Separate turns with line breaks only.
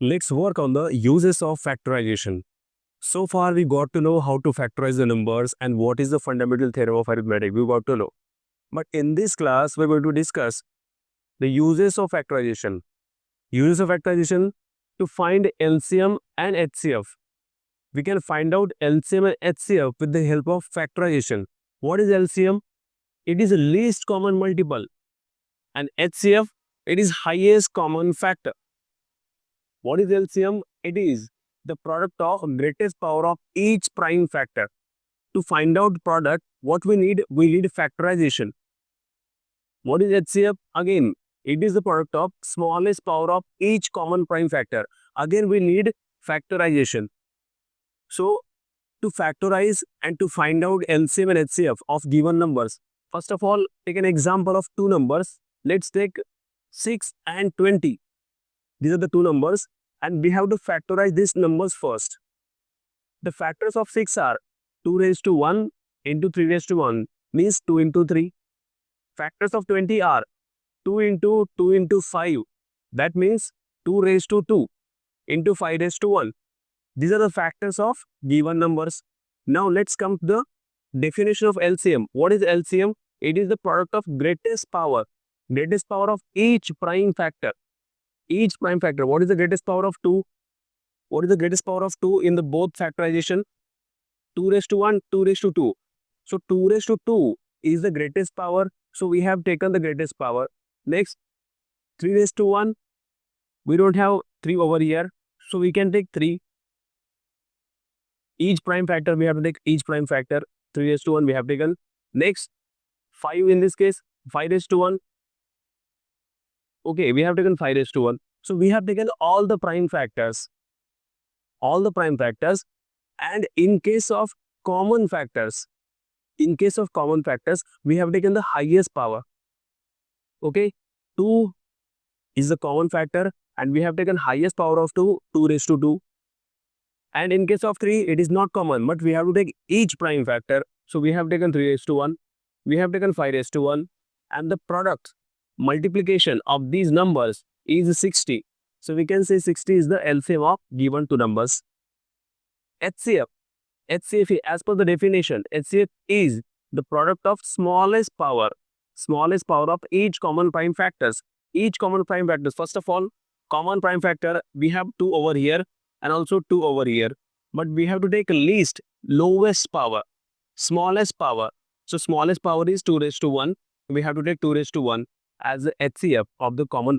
Let's work on the uses of factorization. So far, we got to know how to factorize the numbers and what is the fundamental theorem of arithmetic. We got to know. But in this class, we're going to discuss the uses of factorization. Uses of factorization to find LCM and HCF. We can find out LCM and HCF with the help of factorization. What is LCM? It is the least common multiple. And HCF, it is highest common factor. What is LCM? It is the product of greatest power of each prime factor. To find out product, what we need factorization. What is HCF? Again, it is the product of smallest power of each common prime factor. Again, we need factorization. So, to factorize and to find out LCM and HCF of given numbers, first of all, take an example of two numbers. Let's take 6 and 20. These are the two numbers and we have to factorize these numbers first. The factors of 6 are 2 raised to 1 into 3 raised to 1 means 2 into 3. Factors of 20 are 2 into 2 into 5, that means 2 raised to 2 into 5 raised to 1. These are the factors of given numbers. Now let's come to the definition of LCM. What is LCM? It is the product of greatest power of each prime factor. Each prime factor. What is the greatest power of 2? What is the greatest power of 2 in the both factorization? 2 raised to 1, 2 raised to 2. So 2 raised to 2 is the greatest power. So we have taken the greatest power. Next, 3 raised to 1. We don't have 3 over here. So we can take 3. Each prime factor, we have to take each prime factor. 3 raised to 1 we have taken. Next, 5 in this case, 5 raised to 1. Okay, we have taken 5 raised to 1. So we have taken all the prime factors. And in case of common factors, we have taken the highest power. Okay, 2 is the common factor and we have taken highest power of 2, 2 raised to 2. And in case of 3, it is not common, but we have to take each prime factor. So we have taken 3 raised to 1. We have taken 5 raised to 1. And the product multiplication of these numbers is 60. So we can say 60 is the LCM of given two numbers. HCF, as per the definition, HCF is the product of smallest power of each common prime factors. First of all, common prime factor, we have 2 over here and also 2 over here. But we have to take lowest power, smallest power. So smallest power is 2 raised to 1. We have to take 2 raised to 1 as the HCF of the common